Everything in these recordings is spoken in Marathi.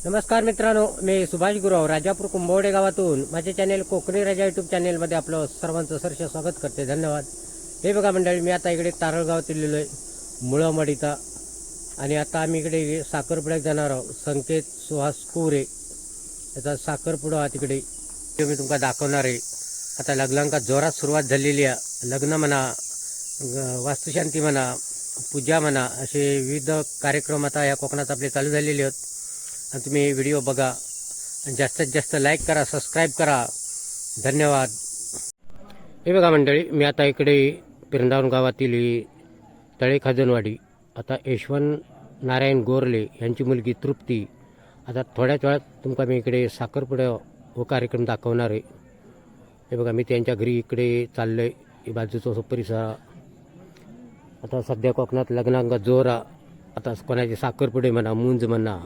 नमस्कार मित्रांनो, मी सुभाष गुरव राजापूर कुंभवडे गावातून माझे चॅनेल कोकणी राजा यूट्यूब चॅनेलमध्ये आपलं सर्वांचं सहर्ष स्वागत करते. धन्यवाद. हे बघा मंडळी, मी आता इकडे तारळगावात लिहिलो आहे मुळामडीचा, आणि आता आम्ही इकडे साखरपुड्यात जाणार आहोत. संकेत सुहास कुरे याचा साखरपुडा तिकडे मी तुमका दाखवणार आहे. आता लग्नांका जोरात सुरुवात झालेली आहे. लग्न म्हणा, वास्तुशांती म्हणा, पूजा म्हणा, असे विविध कार्यक्रम आता या कोकणात आपले चालू झालेले आहेत. आणि तुम्ही व्हिडिओ बघा आणि जास्तीत जास्त लाईक करा, सबस्क्राईब करा. धन्यवाद. हे बघा मंडळी, मी आता इकडे पिरंदावन गावातील तळे खाजनवाडी, आता यशवंत नारायण गोरले यांची मुलगी तृप्ती, आता थोड्याच वेळात तुमका मी इकडे साखरपुडा व कार्यक्रम दाखवणार आहे. हे बघा, मी त्यांच्या घरी इकडे चाललो आहे. बाजूचा परिसर आता सध्या कोकणात लग्नांगा जोरा, आता कोणाचे साखरपुडे म्हणा, मुंज म्हणा,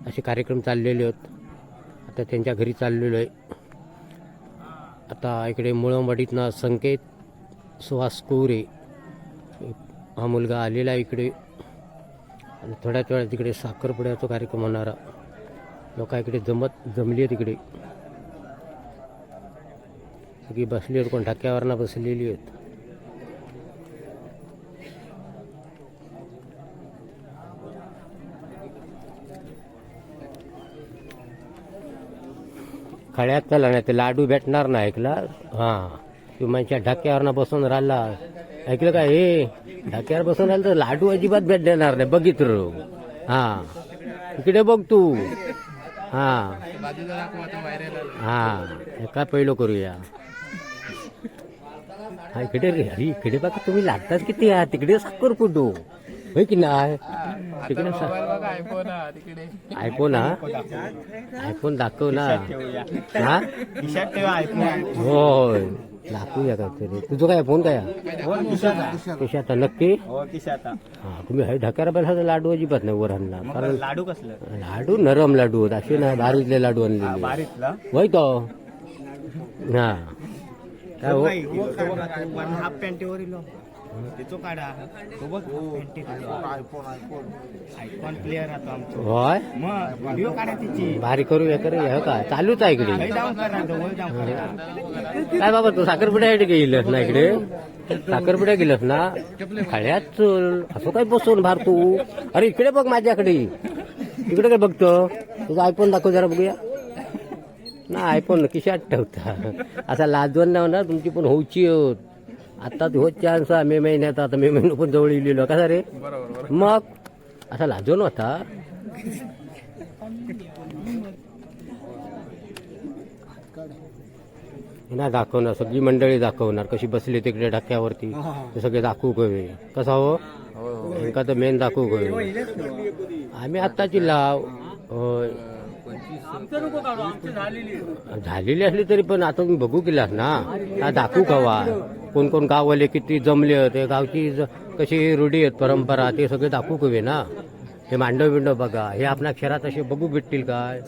असे कार्यक्रम चाललेले आहेत. आता त्यांच्या घरी चाललेलो आहे. आता इकडे मुळंवाडीतनं संकेत सुहास कुरे हा मुलगा आलेला आहे इकडे, आणि थोड्याच वेळात तिकडे साखरपुड्याचा कार्यक्रम होणारा. लोक इकडे जमली आहेत. इकडे सगळी बसली आहेत, कोण ढाक्यावरनं बसलेली आहेत. खळ्यात चला नाही ते लाडू भेटणार ना. ऐकला? हां, तू माझ्या ढाक्यावरनं बसून राहिला, ऐकलं का? हे ढाक्यावर बसून राहिलं तर लाडू अजिबात भेटणार नाही. बघितलं? हां, इकडे बघ तू. हां हां, एका पहिलं करूया. हा, इकडे रे. अरे इकडे बघा, तुम्ही लागताच किती आहात. तिकडे साखरपुडो होय की नाही? तिकडे आयफोन, हा आयफोन दाखव ना. हा होय, दाखवूया काहीतरी. तुझं काय फोन काय किशाता? नक्की? हा, तुम्ही हे ढक्याला बसा. लाडू अजिबात नाही वर आणला. कारण लाडू कसलं? लाडू नरम लाडू असे ना, बारीतले लाडू आणले होय तो. हा काय हो, हाफ पॅन्टीवर त्याचो काढा. आयफोन प्लेअर राहतो आमचं. होय, मग व्हिडिओ काढा त्याची. भारी करूया करूया. का चालूच आहे इकडे? काय बाबा, तू साखरपुड्यासाठी गेलस ना? इकडे साखरपुड्या गेलस ना? खळ्यात चल. असं काय बसून भार तू? अरे इकडे बघ माझ्याकडे. इकडे काय बघतो? तुझा आयफोन दाखव जरा बघूया ना. आयफोन खिशात ठेवता. असा लाजवण नाही ना तुमची पण होऊची होत. आता होत चान्स मे महिन्यात. आता मे महिना पण जवळ लिहिलो कसा रे? मग असा लाजवण होता. ना दाखवणार, सगळी मंडळी दाखवणार कशी बसली तिकडे ढक्क्यावरती. ते सगळे दाखवू कवे कसा हो. एका तर मेन दाखवू कवे. आम्ही आत्ताची लाव झालेली असली तरी पण आता तुम्ही बघू केलास ना. दाखवू कवा कोण कोण गाववाले किती जमले होते, गावची कशी रूढी आहेत, परंपरा, ते सगळे दाखवू कवे ना. हे मांडव बिंडव बघा, हे आपल्या शहरात असे बघू भेटतील काय?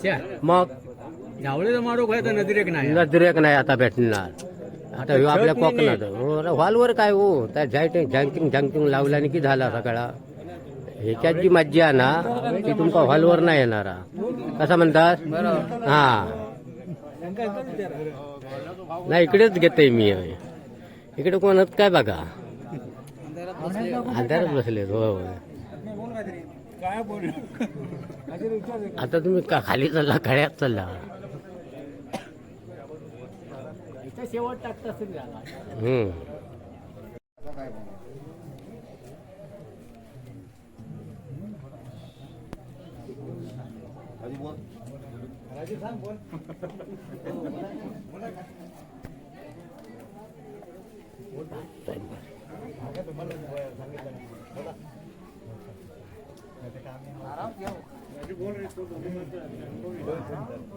मग नजरेक नाही आता भेटणार. आता ह्यो आपल्या कोकणात हॉलवर काय हो, त्या जँकिंग जँकिंग लावल्याने की झाला सगळा. ह्याच्यात जी मज्जा आहे ना, ती तुमका हॉलवर नाही येणार. कसा म्हणतात? हा, नाही इकडेच घेतोय मी. इकडे कोणच काय बघा, अंधारात बसले. हो, आता तुम्ही खाली चालला, खड्यात चालला. शेवट टाकता.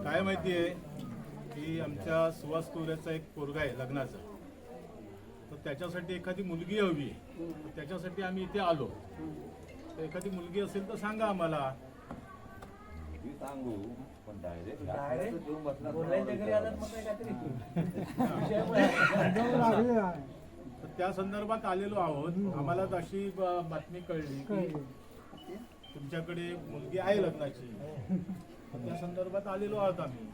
काय माहितीये की आमच्या सुहास कुरेचा एक पोरगा आहे लग्नाचा, तर त्याच्यासाठी एखादी मुलगी हवी आहे. त्याच्यासाठी आम्ही इथे आलो. तर एखादी मुलगी असेल तर सांगा आम्हाला. सांगू पण डायरेक्ट तर त्या संदर्भात आलेलो आहोत. आम्हाला अशी बातमी कळली की तुमच्याकडे मुलगी आहे लग्नाची, त्या संदर्भात आलेलो आहोत आम्ही.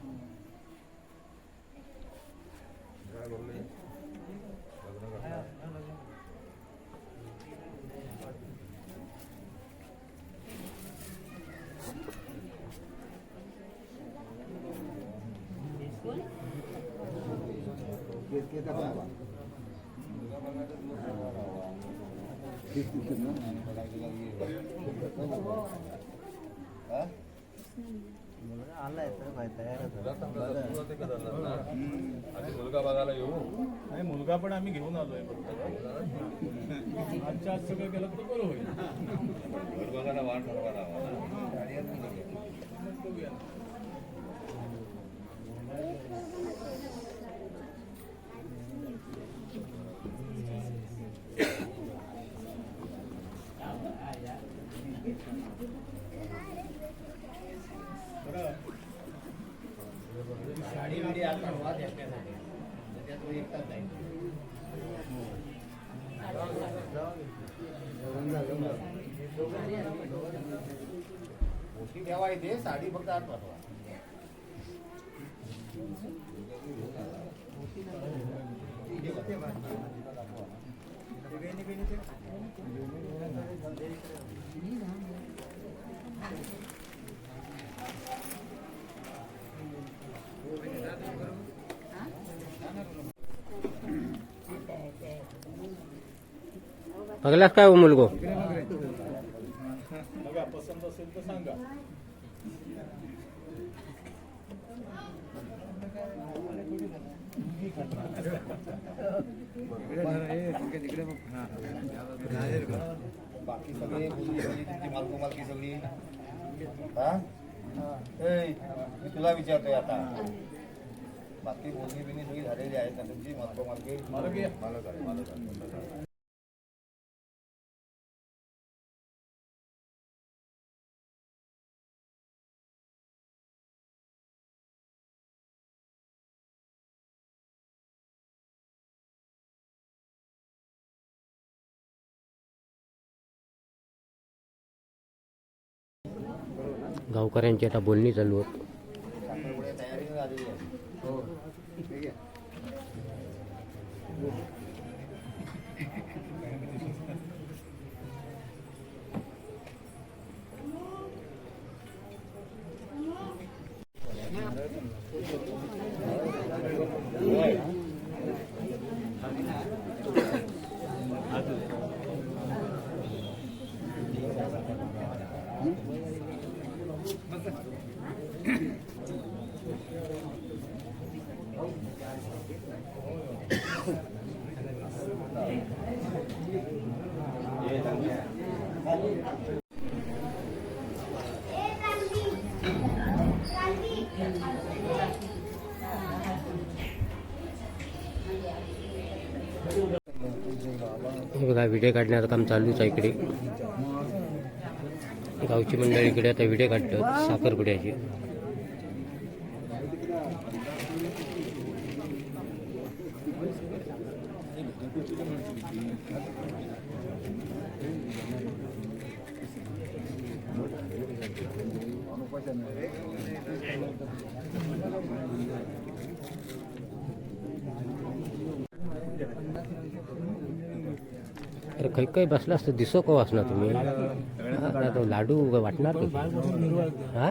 आणि मुलगा बघायला येऊ. आणि मुलगा पण आम्ही घेऊन आलोय. आजच्या आज सगळं केलं तर बरं होईल. घर बघायला वाट ठरवायला आम्हाला. बघूया. साडी बिडी आता वाद याच्यासाठी त्याच्यात तो एकटाच जाईल. मोठी ठेवा इथे, साडी फक्त आत पाठवा. बघलास काय हो मुलगो? बघा पसंत असेल तर सांगा. बाकी सगळे तुमची मालकी सगळी. हा ए, मी तुला विचारतोय आता. बाकी बोलणी बिनी सगळी झालेली आहेत ना तुमची मालकी. मालक आहे. मालक आहे. गावकऱ्यांची आता बोलणी चालू होत. साखरपुड्या तयारी झालेली आहे. हे बघा व्हिडिओ काढण्याचं काम चालूच आहे इकडे. गावची मंडळी इकडे आता व्हिडिओ काढतात साखरपुड्याची. अरे काही काही बसला असतं दिसो का वाचना तुम्ही. आता तो लाडू वाटणार हा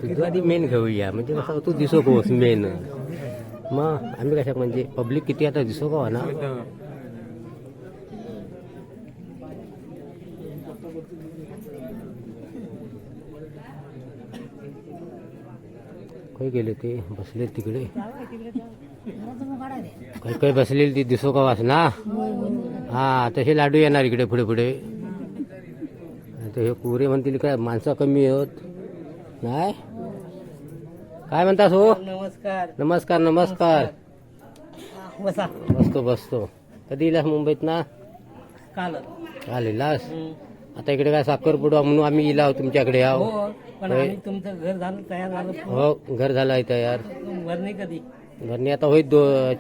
तुझं आधी मेन घेऊया म्हणजे कसं तू दिसो का मेन. मग आम्ही कशा म्हणजे पब्लिक किती आता दिसो का ना. काही गेले ते बसले तिकडे. काही काही बसलेली ती दिसो का वास ना. हा तसे लाडू येणार इकडे पुढे पुढे. आता हे पुरे म्हणतील काय माणसं कमी होत नाही. काय म्हणतास हो? नमस्कार. नमस्कार नमस्कार. बसा. बसतो बसतो. कधी इलास मुंबईत ना? काल आलेलास. आता इकडे काय साखरपुडा म्हणून आम्ही इला आहोत तुमच्याकडे. आहो पण आम्ही तुमचं घर झालं तयार झालं. हो घर झालं आहे तयार. भरणे कधी घरणी आता होईल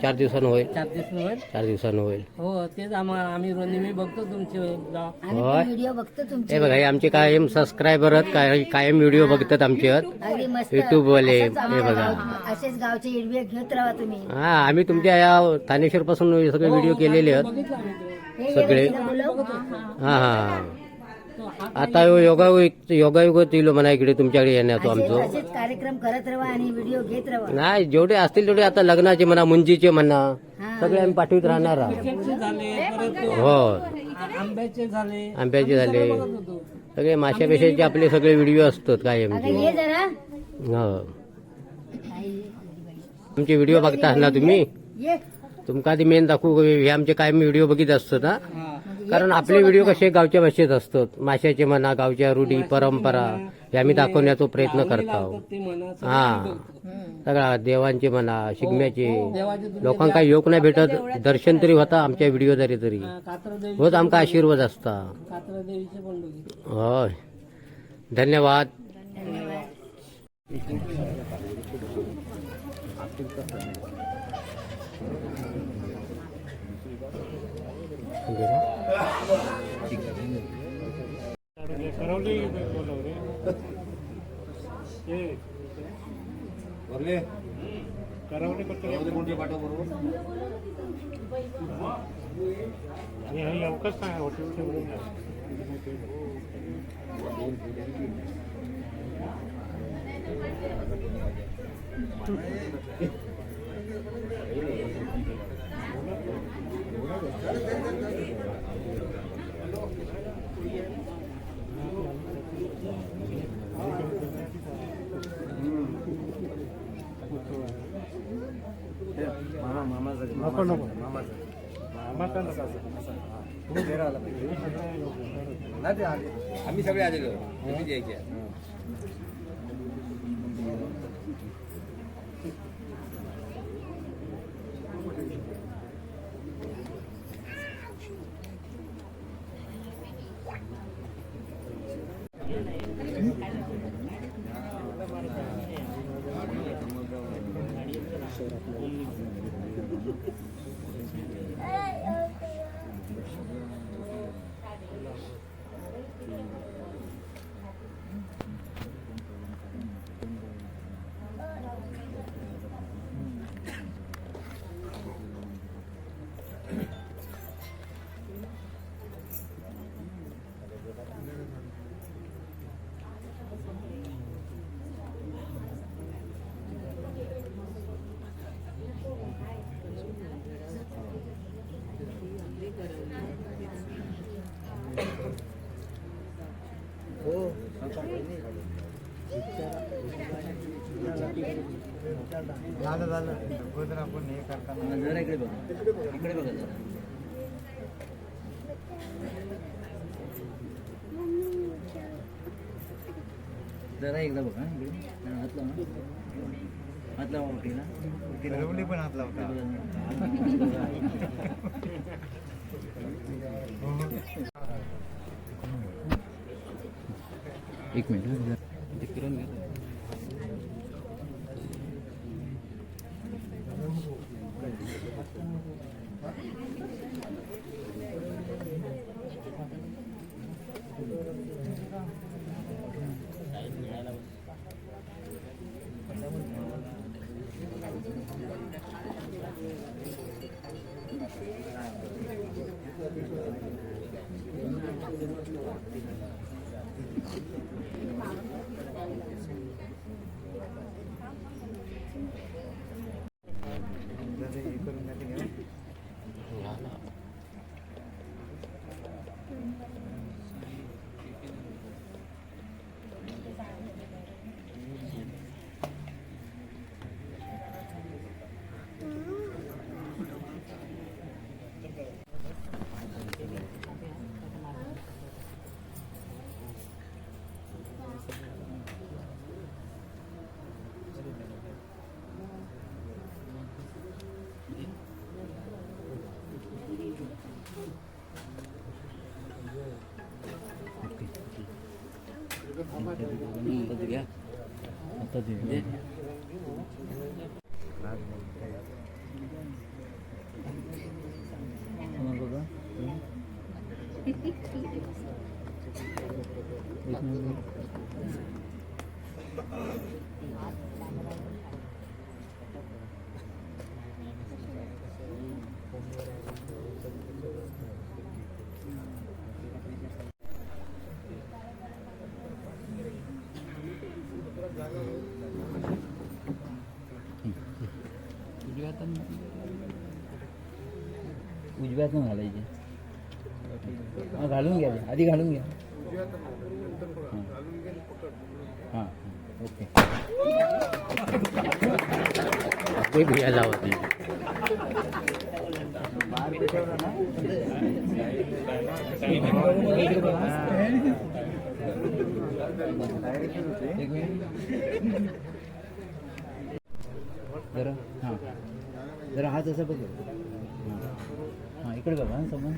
4 दिवसानं होईल. 4 दिवस होईल. 4 दिवसानं होईल. हो तेच आम्ही नेहमी बघतो तुमचे ब्लॉग. होय. व्हिडिओ बघतो तुमचे. हे बघा हे आमचे कायम सबस्क्रायबर आहेत, कायम व्हिडिओ बघतात आमचे अगदी मस्त. युट्यूब वाले. असंच हे आम्हाला बघा असेच गावचे इडवे घेत राहा तुम्ही. हा आम्ही तुमच्या या थानेश्वर पासून सगळे व्हिडिओ केलेले आहेत बघितलं आम्ही ते. हे सगळे. व्यवस्थित बोलव. हा हा आता योगायोग येलो म्हणा इकडे तुमच्याकडे येण्याचं असेच आमचं. असेच कार्यक्रम करत राहा आणि व्हिडिओ घेत राहा. नाही जेवढे असतील तेवढे आता लग्नाचे म्हणा मुंजीचे म्हणा हा. सगळे आम्ही पाठवीत राहणार आहोत. क्रिकेटचे झाले परत हो आंब्याचे झाले. आंब्याचे झाले बघत होतो. सगळे माश्या पेशाचे आपले सगळे व्हिडिओ असतात अगं कायमचे. ये जरा. हो तुमचे व्हिडिओ बघता ना तुम्ही. ये. तुमका आधी मेन दाखवू हे आमचे कायम व्हिडिओ बघित असतात हा. कारण आपले व्हिडिओ कसे गावच्या भाषेत असतात. माशाचे म्हणा गावच्या रूढी परंपरा हे आम्ही दाखवण्याचा प्रयत्न करत आहोत. ते मनाचं हा सगळा देवांचे म्हणा शिगम्याचे देवाचे तुमचे लोकांका योग नाही भेटत दर्शन तरी होता आमच्या व्हिडिओ तरी कात्रदेवी होत आमका आशीर्वाद असता. कात्रदेवीचे पण बघितले. होय धन्यवाद. बोलले कोणते पाठव बरोबर आम्ही सगळे आलेलो तुम्ही द्यायचे झालं अगोदर आपण हे करताना जरा इकडे बघा इकडे बघा जरा एकदा बघा इकडे हात लावा मोठीला पण हात लावता एक मिनिट फिरून घ्या आता उजव्यातून घालायचे. घालून घ्या, आधी घालून घ्या. हां ओके. ते भिया जावं एक मिनिट जरा. हां जरा हात असा बघ. हां इकडे बघा समोर.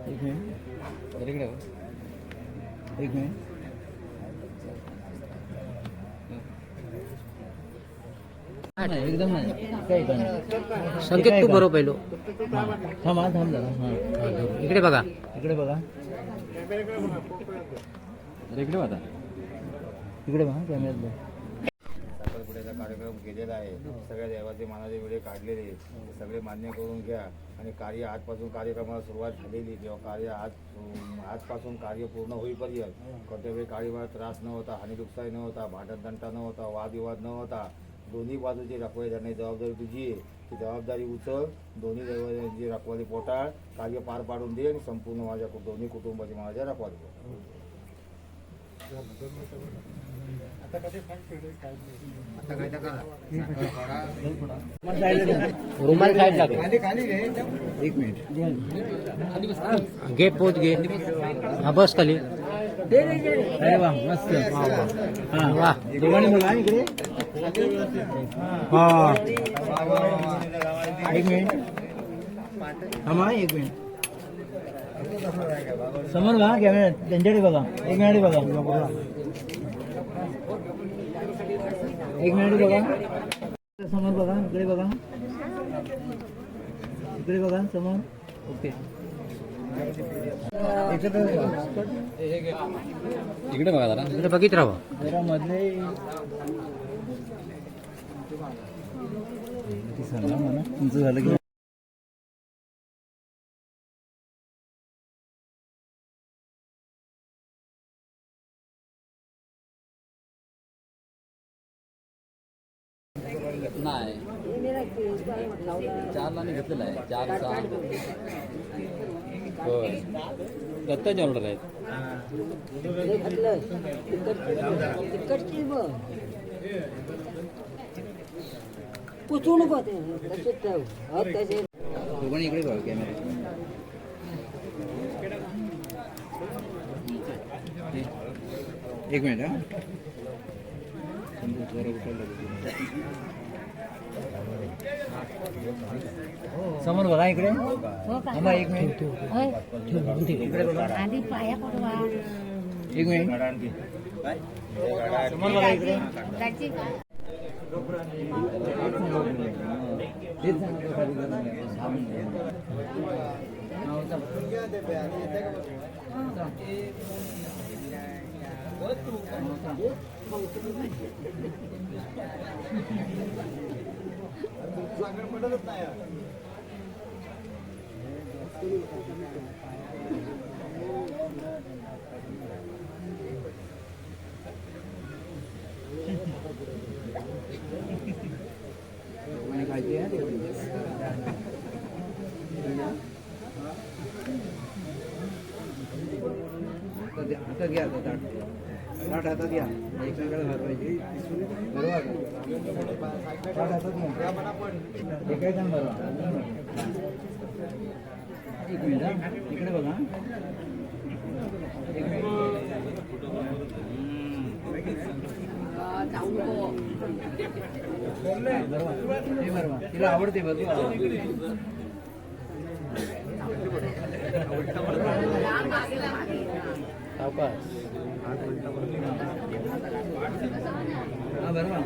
एक मिनिट जरा इकडे बघ. एक मिनिट. नाही, एकदम नाही काय नाही. संकेत तू बरोबर पहिलो. थांब थांब जरा. हां इकडे बघा. इकडे बघा. इकडे बघा. इकडे बघा कॅमेऱ्यात बघ. साखरपुड्याचा कार्यक्रम केलेला आहे. सगळ्या देवाचे मानाचे वेळे काढलेले ते सगळे मान्य करून घ्या. आणि कार्य आजपासून कार्यक्रमाला सुरुवात झालेली तेव्हा कार्य आजपासून कार्य पूर्ण होईपर्यंत कर्तव्य कार्यभार त्रास न होता, हानीनुकसानी न होता, भांडणतंटा न होता, वादविवाद न होता, दोन्ही बाजूची रखवाली धरण्याची जबाबदारी तुझी आहे. ती जबाबदारी उचल. दोन्ही देवाची रखवाली पोटाळ, कार्य पार पाडून दे आणि संपूर्ण माझ्या दोन्ही कुटुंबाची माझ्या रखवाली पोटाळ. रुमाल साईड लागेल. एक मिनिट. घे पोत घे. हा बस खाली. अरे वा मस्त. हां वा. दोघांनी बघा इकडे. हां एक मिनिट. थांबा एक मिनिट. समोर बघा कॅमेरा त्यांच्याकडे बघा. एक मिनिट बघा. एक मिनिट बघा. समोर बघा. इकडे बघा. इकडे बघा समोर. ओके. इकडे बघा जरा. इकडे बघित राहा. जरा मधले सांगा म्हणा तुमचं झालं की नाही 4 लाने घेतलेला आहे. 4 6 होय दत्ताची ऑर्डर आहेत. दोघांनी इकडे बघा कॅमेरा. एक मिनिट. हा समोर बघा इकडे. थांबा एक मिनिट. इकडे बघा. आधी पाया पडवा. एक मिनिट. समोर बघा इकडे. त्याची तेच सांगतो. आता घ्या. ताट हातात घ्या. एकमेकाला भरवायची. बरोबर ताट हातात घ्या. एकाच बरोबर. एक मिनिट. इकडे बघा. एक मिनिट. बरोबर तिला आवडते बरोबर. सावकाश. हा बरोबर.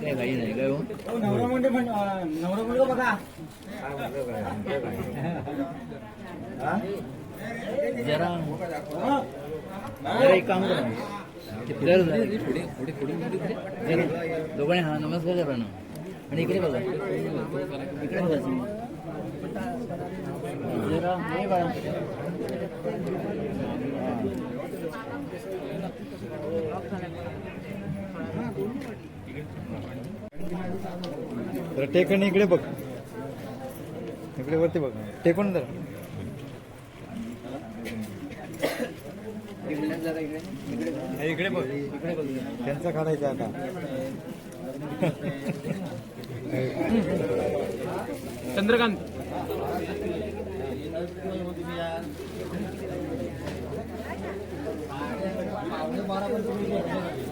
काय काही नाही काय हो जरा एक काम करा दोघांनी हा नमस्कार करा ना आणि इकडे बघा इकडे बघा जरा हे बघा टेकन इकडे बघ इकडे वरती बघ टेकून जरा इकडे बघ त्यांचा काढायचा आता चंद्रकांत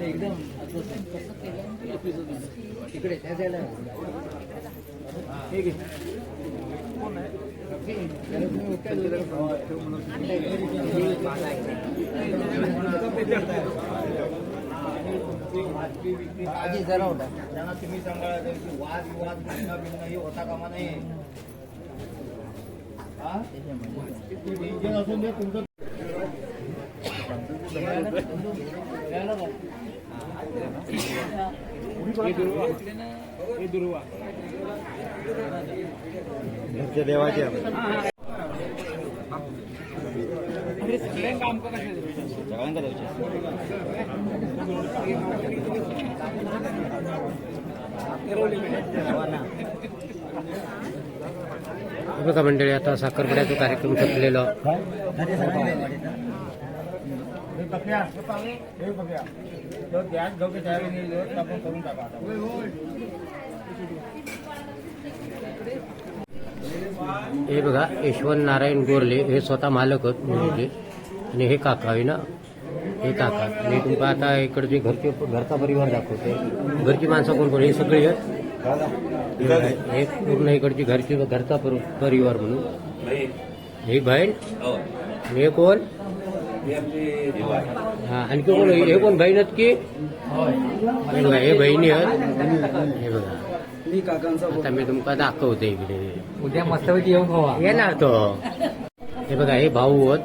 एकदम इकडे त्या साईडला ठीक आहे आजी जरा होता त्यांना तुम्ही सांगायला की वाद विवाद भांडणं बिणणं हे होता कामा नाही हा टेन्शन असून दे तुमचं घरच्या देवाचे हे बघा मंडळी, आता साखरपुड्याचा कार्यक्रम संपलेला. हे बघा, यशवंत नारायण गोरले हे स्वतः मालक आहेत मुलीचे, आणि हे काका आहे ना, हे काका. मी तुमका आता इकडचे घरचा परिवार दाखवते. घरची माणसं कोण कोण? हे सगळे आहेत. हे पूर्ण इकडची घरचा परिवार म्हणून. ही बहीण आणि हे कोण? हा, आणखी कोण? हे कोण बहीण आहेत की? हे बघा, हे बहिणी आहेत. हे बघा, आता मी तुमका दाखवते इकडे. उद्या मस्तपैकी येऊन खावा. येणार तो. हे बघा, हे भाऊ आहेत.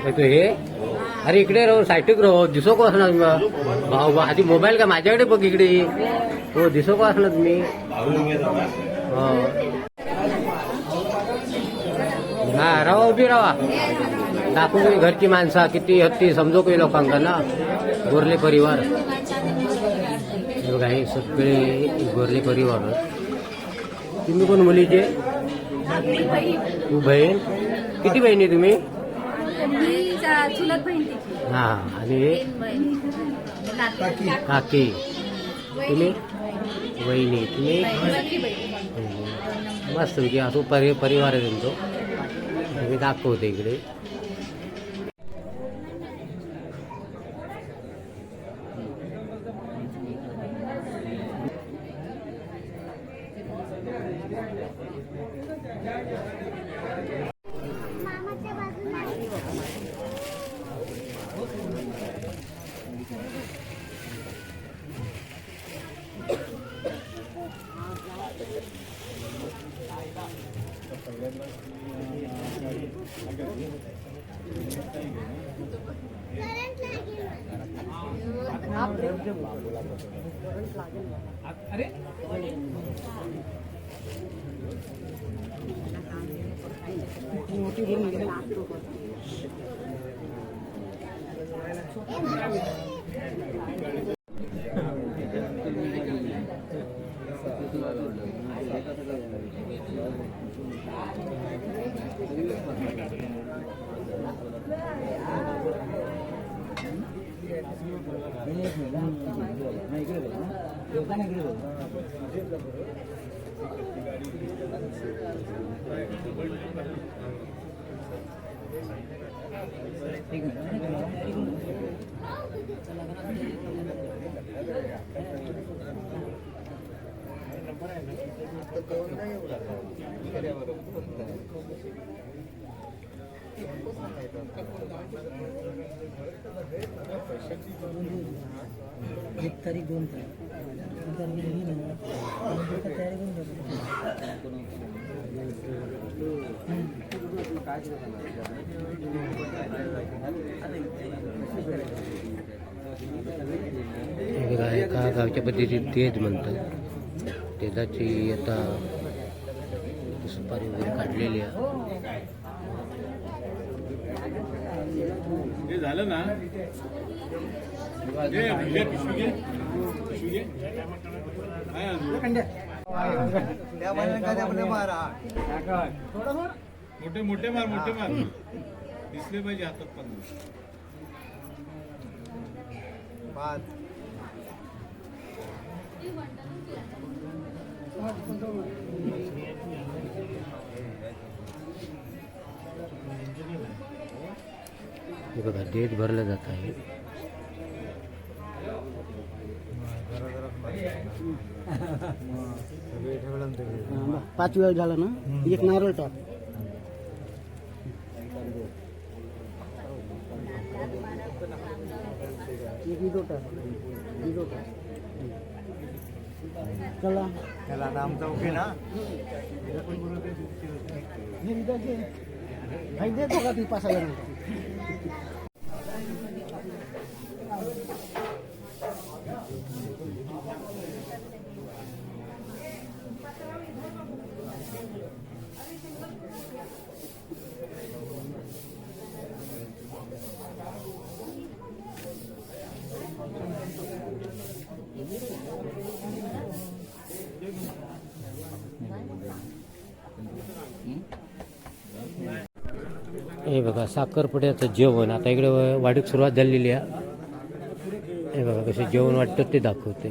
हा, तो हे. अरे इकडे राहू, सायटिक राहू, दिसो को असणार भाऊ. आधी मोबाईल का माझ्याकडे बघ इकडे. हो, दिसो को असणार तुम्ही. हा, राहा, उभी राहा. दाखवून तुम्ही घरची माणसा किती हत्ती समजो काही लोकांका ना. गोरले परिवार. हे बघा, हे सगळे गोरले परिवार. तुम्ही कोण मुलीचे? तू बहीण? किती बहिणी तुम्ही? चुलत बहीण. हा, आणि काकी. तुम्ही वहिनी? तुम्ही मस्त की असो परिवार आहे तुमचं. मी दाखवते इकडे. एक मिनिट. एक तारीख 2 तारीख तयारी करून ठेवतो. हे बघा एका गावच्या पद्धतीत तेज म्हणतात. तेजाची आता सुपारी वगैरे काढलेली आहे. हे झालं ना पिशवी घे. काय अजून? मोठे मोठे मार दिसले पाहिजे हातात पण. हे बघा देठ भरलं जात आहे. पाच वेळ झाला ना एक नारळ टाक. एक विडो टाक. चला त्याला नाम ओके ना. काही देतो का ती 5,000 हे बघा साखरपुड्याचं जेवण आता इकडे वाढीक सुरुवात झालेली आहे. हे बघा कसं जेवण वाटतं ते दाखवते.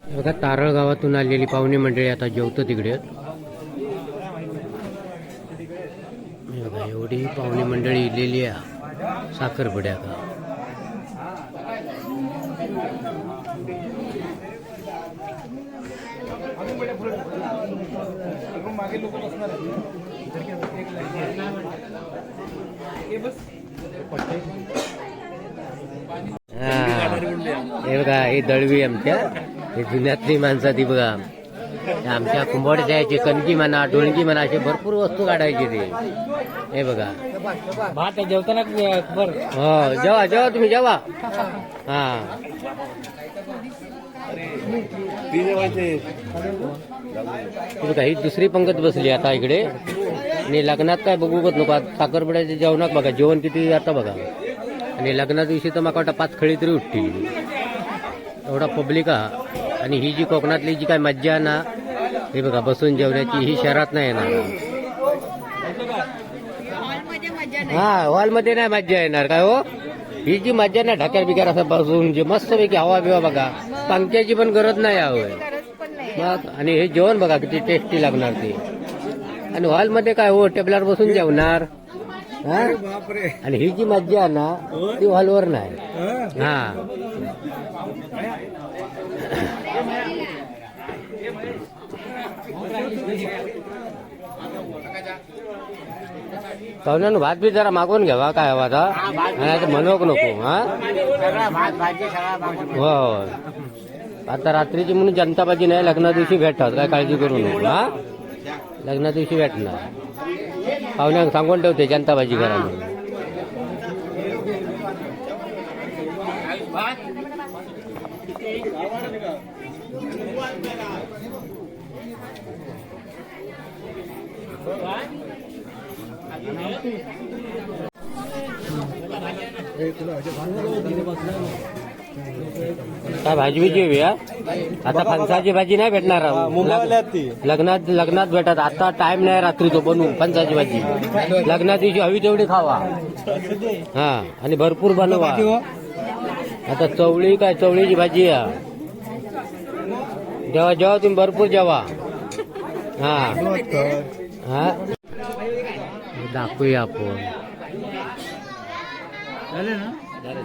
हे बघा तारळ गावातून आलेली पाहुणे मंडळी आता जेवतं तिकडे. हे बघा एवढी पाहुणे मंडळी इलेली आहे साखरपुड्या का. हे बघा ही दळवी आमच्या ही जुन्यातली माणसं ती बघा. आमच्या कुंभार जायचे कणकी म्हणा डोळकी म्हणा असे भरपूर वस्तू काढायची ते. हे बघा भात जेवताना हो जेवा जेवा तुम्ही जेवा. हा बघा ही दुसरी पंगत बसली आता इकडे. आणि लग्नात काय बघूच नको. साखरपुड्याच्या जेवणात बघा जेवण किती आता बघा. आणि लग्ना दिवशी तर मला वाटतं 5 खळी तरी उठतील एवढा पब्लिक हा. आणि ही जी कोकणातली जी काय मज्जा आहे ना हे बघा बसून जेवण्याची ही शहरात नाही येणार. हा हॉलमध्ये नाही मज्जा येणार काय हो. ही जी मज्जा ना ढाक्या बिक्यार असं बसून जे मस्त पैकी हवा बिवा बघा. पंख्याची पण गरज नाही हवं मग. आणि हे जेवण बघा किती टेस्टी लागणार ते. आणि हॉलमध्ये काय हो टेबलावर बसून जेवणार. हा आणि ही जी मज्जा आहे ना ती हॉलवर नाही. हा पाहुण्यानं भात बी जरा मागवून घ्यावा काय हवा आता. आणि म्हणूक नको. हा हो आता रात्रीची म्हणून जनता भाजी नाही लग्ना दिवशी भेटतात काय काळजी करू नको. हा लग्ना दिवशी भेटणार. पाहुण्याक सांगून ठेवते जनता भाजी करा म्हणून. काय भाजी बिजी हवी हा. आता फणसाची भाजी नाही भेटणार लग्नात भेटत. आता टाइम नाही रात्रीचो बनवू फणसाची भाजी. लग्नात दिवशी हवी तेवढी खावा. हा आणि भरपूर बनवा. आता चवळीची भाजी आहे. जेव्हा जेव्हा तुम्ही भरपूर जेवा. हा हा दाखवूया आपण. झाले ना? झाले.